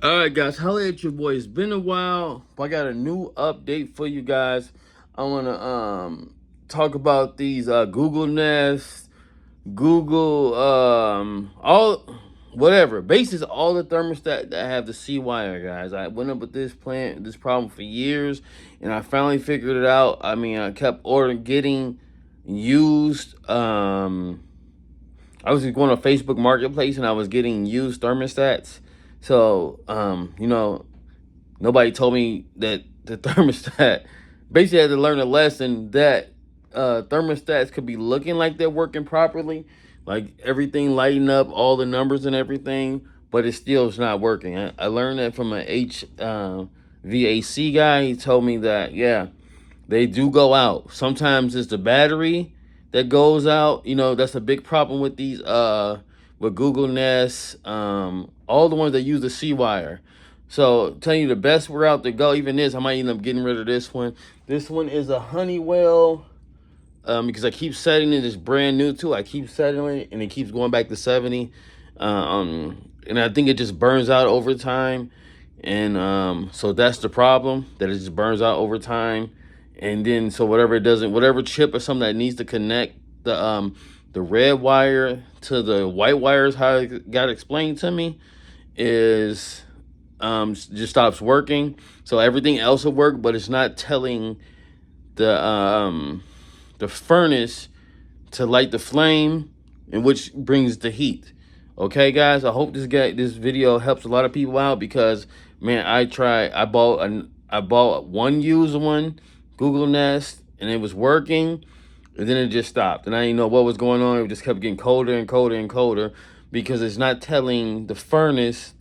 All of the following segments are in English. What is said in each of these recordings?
All right, guys, holla at your boy. It's been a while, but I got a new update for you guys. I want to talk about these Google Nest, Google all whatever. Basically, all the thermostat that have the C wire, guys. I went up with this problem for years, and I finally figured it out. I mean, I kept ordering, getting used. I was going to Facebook Marketplace and I was getting used thermostats. So, nobody told me that the thermostat basically had to learn a lesson that thermostats could be looking like they're working properly, like everything lighting up, all the numbers and everything, but it still is not working. I learned that from an HVAC guy. He told me that, yeah, they do go out. Sometimes it's the battery that goes out. That's a big problem with these with Google Nest, all the ones that use the C wire. So telling you the best route to go, even this, I might end up getting rid of this one. This one is a Honeywell, because I keep setting it. It's brand new too. I keep setting it and it keeps going back to 70. And I think it just burns out over time. And so that's the problem, that it just burns out over time. And then so whatever it doesn't, whatever chip or something that needs to connect the red wire to the white wires, how it got explained to me, is just stops working. So everything else will work, but it's not telling the furnace to light the flame, and which brings the heat. Okay, guys, I hope this video helps a lot of people out, because man, I bought one used one, Google Nest, and it was working, and then it just stopped, and I didn't know what was going on. It just kept getting colder and colder and colder, because it's not telling the furnace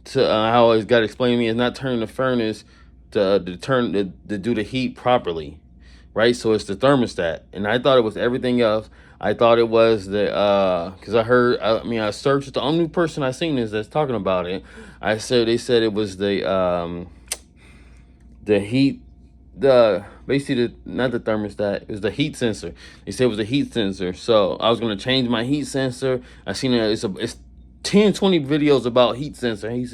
to how it's got explained to me. It's not turning the furnace to do the heat properly, right? So it's the thermostat, and I thought it was everything else. I thought it was the because I searched. The only person I seen is that's talking about it. They said it was the heat, the basically not the thermostat, it was the heat sensor. They said it was a heat sensor. So I was gonna change my heat sensor. I seen it. It's 10-20 videos about heat sensor. Heat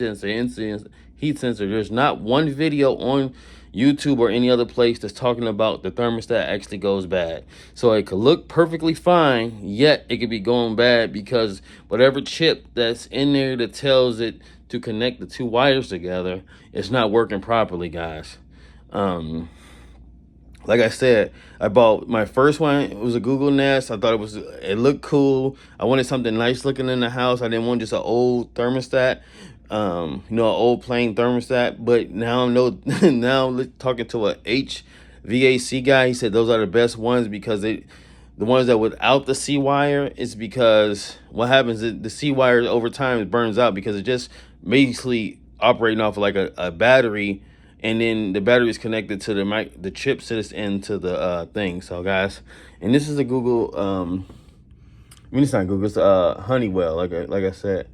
sensor. There's not one video on YouTube or any other place that's talking about the thermostat actually goes bad. So it could look perfectly fine, yet it could be going bad because whatever chip that's in there that tells it to connect the two wires together, it's not working properly, guys. Um, like I said, I bought my first one. It was a Google Nest. I thought it looked cool. I wanted something nice looking in the house. I didn't want just an old thermostat, an old plain thermostat. But now now talking to a HVAC guy, he said those are the best ones, because the ones that without the C wire is because what happens is the C wire over time it burns out, because it just basically operating off of like a battery, and then the battery is connected to the chip sits into the thing. So guys, and this is a Google it's not Google, it's Honeywell, like I said.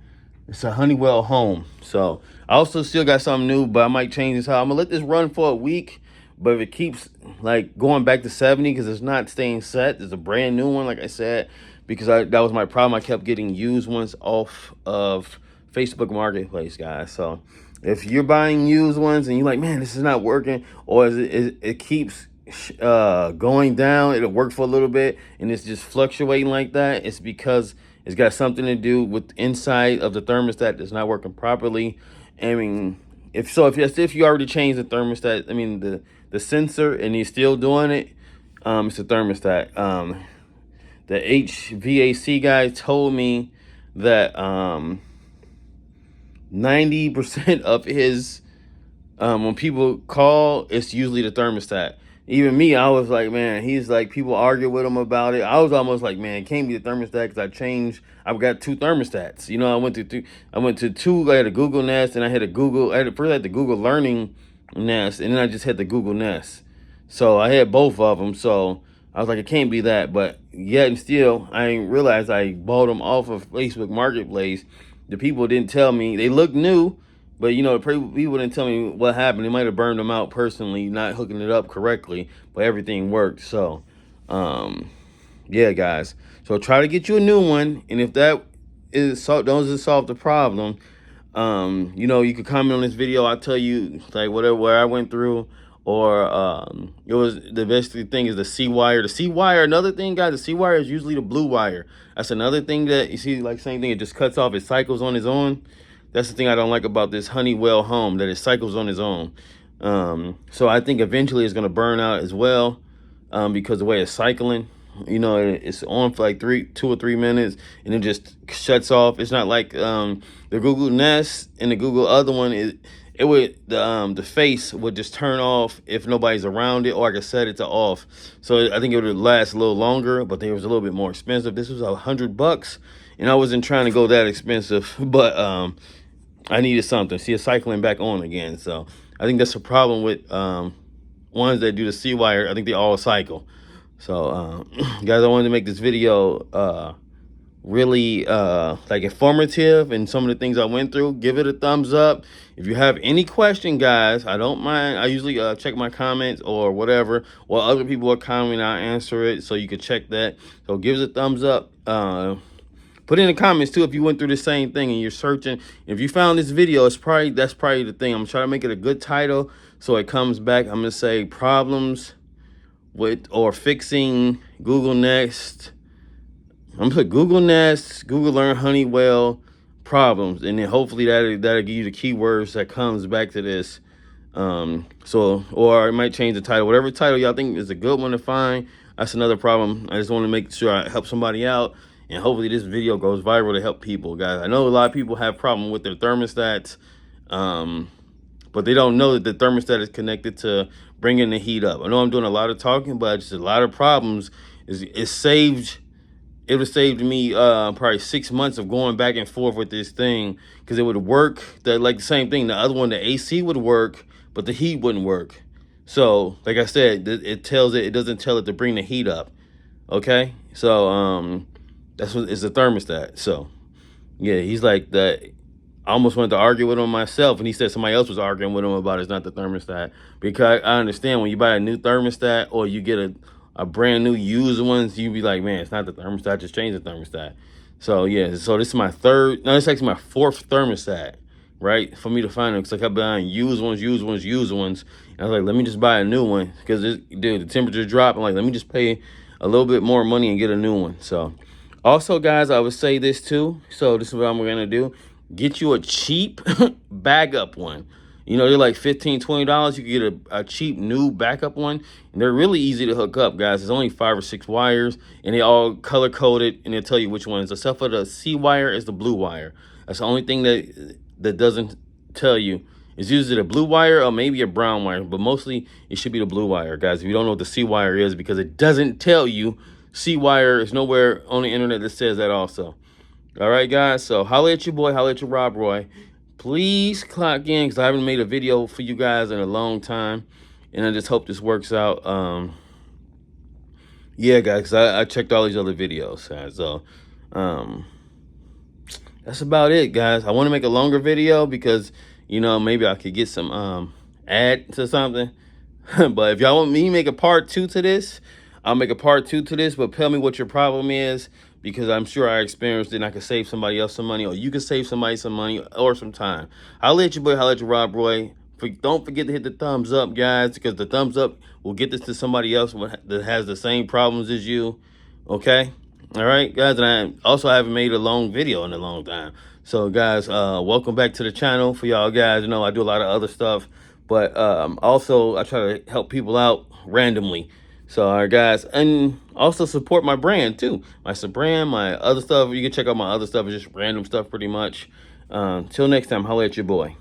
It's a Honeywell home. So I also still got something new, but I might change this out. I'm gonna let this run for a week, but if it keeps like going back to 70, because it's not staying set, it's a brand new one, like I said, because that was my problem. I kept getting used ones off of Facebook Marketplace, guys. So if you're buying used ones and you're like, man, this is not working, or it keeps going down, it'll work for a little bit and it's just fluctuating like that, it's because it's got something to do with inside of the thermostat that's not working properly. I mean, if you already changed the thermostat, I mean the sensor, and you're still doing it, it's the thermostat. The HVAC guy told me that 90% of his when people call, it's usually the thermostat. Even me, I was like, man, he's like, people argue with him about it. I was almost like, man, it can't be the thermostat, because I've got two thermostats. I went to two. I had a Google Nest, and I had first I had the Google Learning Nest, and then I just had the Google Nest. So I had both of them. So I was like, it can't be that. But yet and still, I didn't realize I bought them off of Facebook Marketplace. The people didn't tell me. They looked new, but people didn't tell me what happened. They might have burned them out personally, not hooking it up correctly, but everything worked. So, yeah, guys. So try to get you a new one, and if that doesn't solve the problem, You know, you could comment on this video. I'll tell you like whatever where I went through, or it was the best thing is the C wire. The C wire. Another thing, guys, the C wire is usually the blue wire. That's another thing that you see, like same thing. It just cuts off. It cycles on its own. That's the thing I don't like about this Honeywell home, that it cycles on its own. So I think eventually it's gonna burn out as well, because the way it's cycling. You know, it's on for like 2 or 3 minutes, and it just shuts off. It's not like the Google Nest and the Google other one. It would the face would just turn off if nobody's around it, or I could set it to off. So I think it would last a little longer, but it was a little bit more expensive. This was $100, and I wasn't trying to go that expensive, but I needed something. See, it's cycling back on again. So I think that's a problem with ones that do the C wire. I think they all cycle. So guys, I wanted to make this video really like informative, and some of the things I went through. Give it a thumbs up. If you have any question, guys, I don't mind. I usually check my comments or whatever, while other people are commenting, I answer it, so you can check that. So give us a thumbs up. Put in the comments too if you went through the same thing and you're searching. If you found this video, that's probably the thing. I'm trying to make it a good title so it comes back. I'm gonna say problems with or fixing Google Nest. I'm gonna put Google Nest, Google Learn, Honeywell problems, and then hopefully that'll give you the keywords that comes back to this. So, or I might change the title, whatever title y'all think is a good one to find. That's another problem. I just want to make sure I help somebody out, and hopefully this video goes viral to help people, guys. I know a lot of people have problem with their thermostats, but they don't know that the thermostat is connected to bringing the heat up. I know I'm doing a lot of talking, but just a lot of problems. It would have saved me probably 6 months of going back and forth with this thing, because it would work. Like the same thing. The other one, the AC would work, but the heat wouldn't work. So, like I said, it doesn't tell it to bring the heat up. Okay, so that's what is the thermostat. So, yeah, he's like that. I almost wanted to argue with him myself, and he said somebody else was arguing with him about it's not the thermostat. Because I understand when you buy a new thermostat or you get a brand new used ones, you be like, man, it's not the thermostat, just change the thermostat. So yeah, so this is my this is actually my 4th thermostat, right? For me to find them, because I kept buying used ones. And I was like, let me just buy a new one, because dude, the temperature dropped. I'm like, let me just pay a little bit more money and get a new one. So also, guys, I would say this too. So this is what I'm gonna do. Get you a cheap backup one. You know, they're like $15, $20. You can get a cheap new backup one. And they're really easy to hook up, guys. There's only 5 or 6 wires, and they all color coded, and they'll tell you which ones. Except for the C wire is the blue wire. That's the only thing that doesn't tell you. It's usually the blue wire or maybe a brown wire, but mostly it should be the blue wire, guys. If you don't know what the C wire is, because it doesn't tell you. C wire is nowhere on the internet that says that also. All right, guys, so holla at your boy, holla at your Rob Roy. Please clock in, because I haven't made a video for you guys in a long time, and I just hope this works out. Yeah, guys, 'cause I checked all these other videos, guys. So that's about it, guys. I want to make a longer video because, you know, maybe I could get some ad to something. But if y'all want me to make a part 2 to this, I'll make a part 2 to this. But tell me what your problem is, because I'm sure I experienced it, and I can save somebody else some money, or you can save somebody some money or some time. I'll let your boy, I'll let you Rob Roy. Don't forget to hit the thumbs up, guys, because the thumbs up will get this to somebody else that has the same problems as you. Okay? All right, guys. And I also haven't made a long video in a long time. So, guys, welcome back to the channel. For y'all guys, you know, I do a lot of other stuff, but also I try to help people out randomly. So, all right, guys, and also support my brand too. My brand, my other stuff. You can check out my other stuff. It's just random stuff, pretty much. Till next time, holla at your boy.